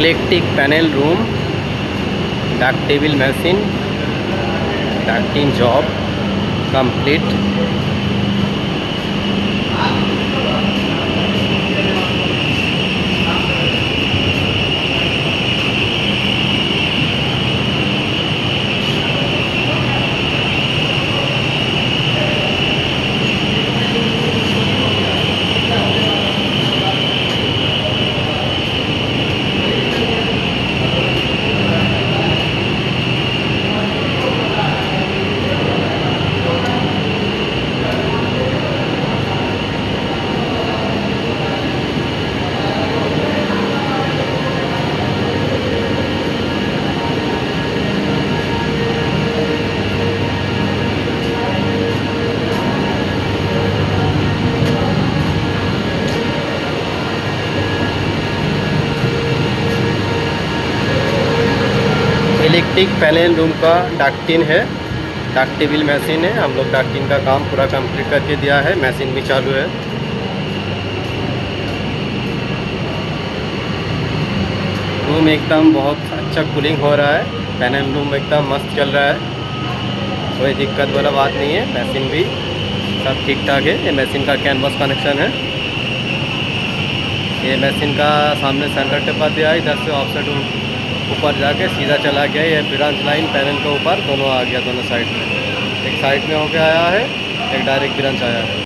Electric panel room, डाक table machine, ducting job complete. Electric panel room का ducting है, डाक टेबल मशीन है। हम लोग डक्टिंग का काम पूरा कंप्लीट करके दिया है, मशीन भी चालू है। रूम एकदम बहुत अच्छा कूलिंग हो रहा है, पैनल रूम एकदम मस्त चल रहा है, कोई दिक्कत वाला बात नहीं है। मशीन भी सब ठीक ठाक है। ये मशीन का कैनवास कनेक्शन है। ये मशीन का सामने सेंटर टिपा दिया है, इधर से ऑफसेट ऊपर जाके सीधा चला गया। ये ब्रांच लाइन पैनल के ऊपर दोनों आ गया, दोनों साइड में। एक साइड में होके आया है, एक डायरेक्ट ब्रांच आया है।